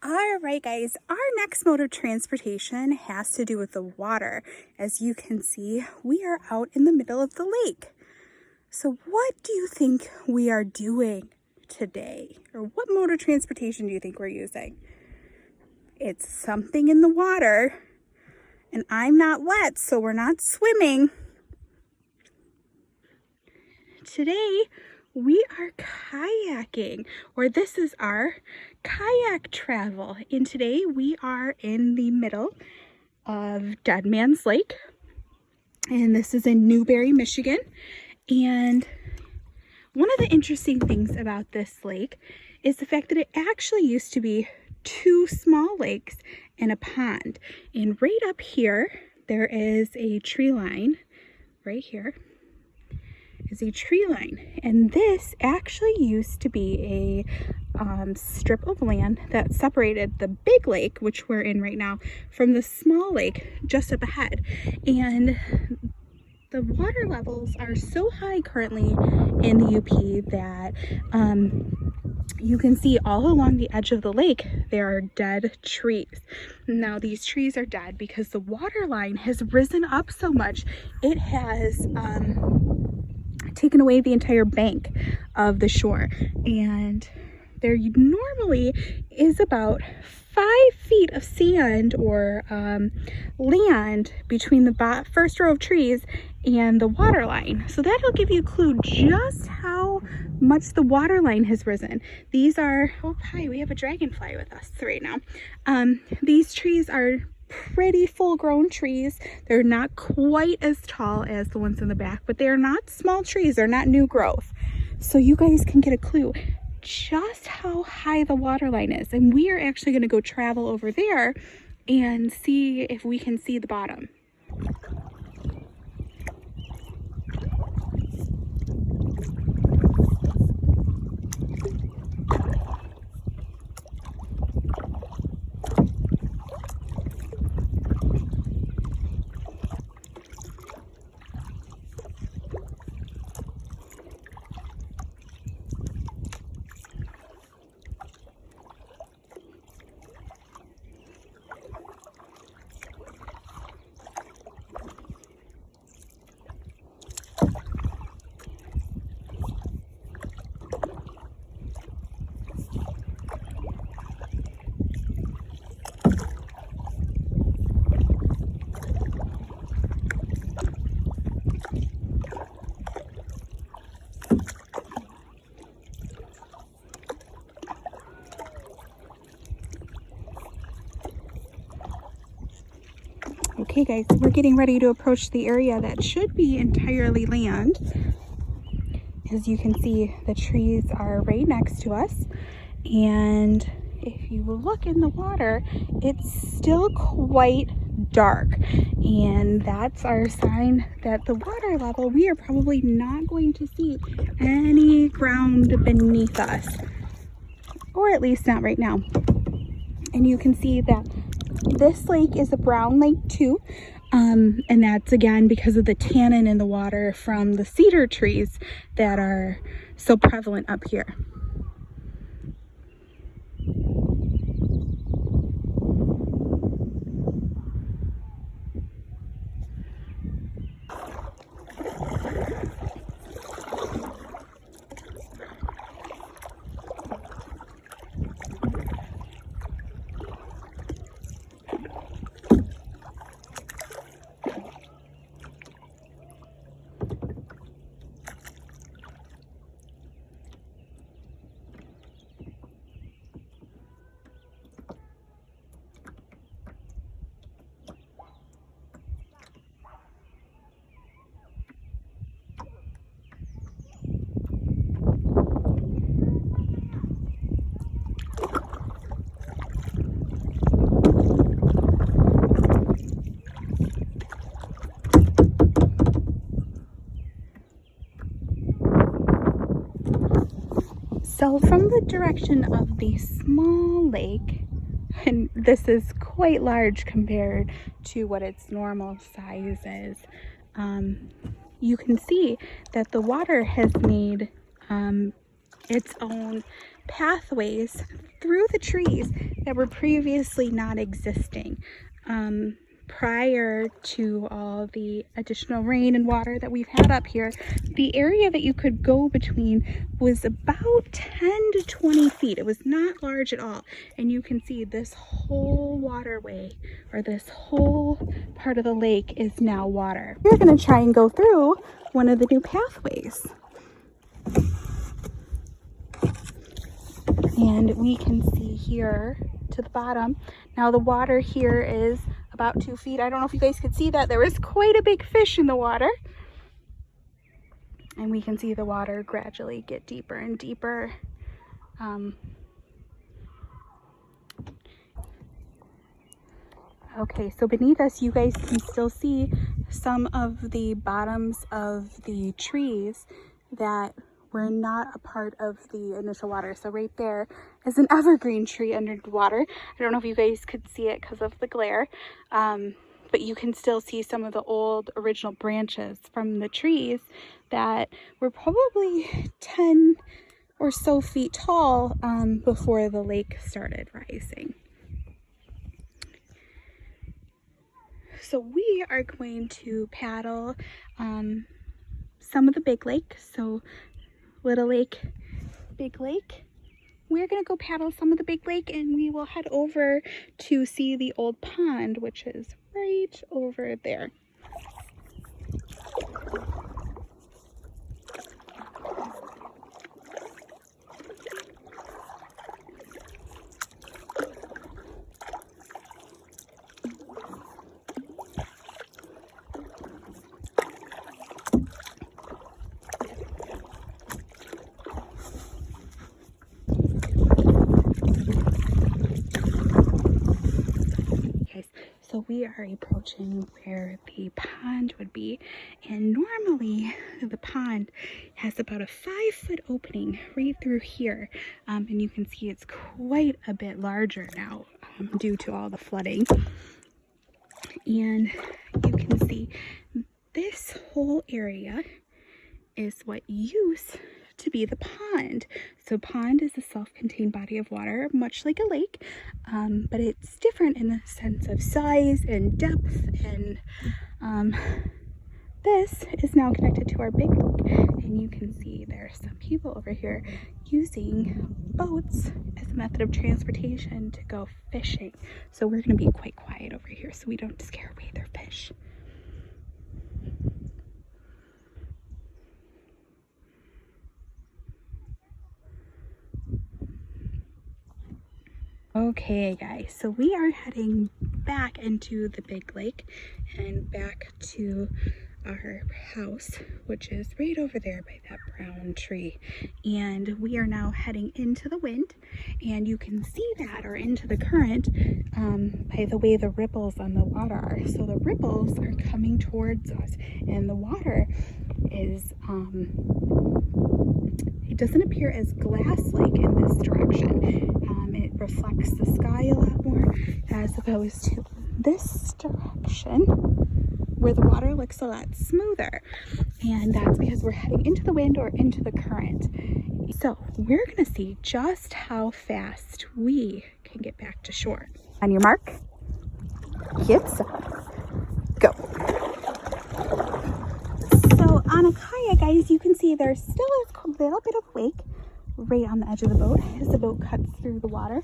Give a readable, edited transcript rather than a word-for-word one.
All right, guys, our next mode of transportation has to do with the water. As you can see, we are out in the middle of the lake. So what do you think we are doing today? Or what mode of transportation do you think we're using? It's something in the water, and I'm not wet, so we're not swimming. Today, we are kayaking, or this is our kayak travel. And today we are in the middle of Deadman's Lake, and this is in Newberry, Michigan. And one of the interesting things about this lake is the fact that it actually used to be two small lakes and a pond. And right up here, there is a tree line. Right here is a tree line, and this actually used to be a strip of land that separated the big lake, which we're in right now, from the small lake just up ahead. And the water levels are so high currently in the UP that you can see all along the edge of the lake there are dead trees. Now these trees are dead because the water line has risen up so much it has taken away the entire bank of the shore, and there normally is about 5 feet of sand or land between the first row of trees and the water line. So that'll give you a clue just how much the water line has risen. These are, oh hi, we have a dragonfly with us right now. These trees are pretty full-grown trees. They're not quite as tall as the ones in the back, but they're not small trees. They're not new growth. So you guys can get a clue just how high the water line is. And we are actually going to go travel over there and see if we can see the bottom. Okay guys, we're getting ready to approach the area that should be entirely land. As you can see, the trees are right next to us, and if you look in the water, it's still quite dark, and that's our sign that the water level, we are probably not going to see any ground beneath us, or at least not right now. And you can see that this lake is a brown lake too, and that's again because of the tannin in the water from the cedar trees that are so prevalent up here. So from the direction of the small lake, and this is quite large compared to what its normal size is, you can see that the water has made its own pathways through the trees that were previously not existing. Prior to all the additional rain and water that we've had up here, the area that you could go between was about 10 to 20 feet. It was not large at all. And you can see this whole waterway, or this whole part of the lake, is now water. We're going to try and go through one of the new pathways. And we can see here to the bottom. Now the water here is about 2 feet. I don't know if you guys could see that. There is quite a big fish in the water. And we can see the water gradually get deeper and deeper. Okay, so beneath us you guys can still see some of the bottoms of the trees that were not a part of the initial water. So right there is an evergreen tree under the water. I don't know if you guys could see it because of the glare, but you can still see some of the old original branches from the trees that were probably 10 or so feet tall before the lake started rising. So we are going to paddle some of the big lake. So Little Lake, Big Lake. We're gonna go paddle some of the big lake, and we will head over to see the old pond, which is right over there. So we are approaching where the pond would be, and normally the pond has about a 5-foot opening right through here, and you can see it's quite a bit larger now due to all the flooding. And you can see this whole area is what used to be the pond. So pond is a self-contained body of water, much like a lake, but it's different in the sense of size and depth, and this is now connected to our big lake, and you can see there's some people over here using boats as a method of transportation to go fishing. So we're going to be quite quiet over here so we don't scare away their fish. Okay guys, so we are heading back into the big lake and back to our house, which is right over there by that brown tree. And we are now heading into the wind, and you can see that, or into the current, by the way the ripples on the water are. So the ripples are coming towards us, and the water is it doesn't appear as glass-like in this direction. It reflects the sky a lot more, as opposed to this direction where the water looks a lot smoother. And that's because we're heading into the wind or into the current. So we're gonna see just how fast we can get back to shore. On your mark, get set, go. So on a kayak, guys, you can see there still is a little bit of wake right on the edge of the boat as the boat cuts through the water.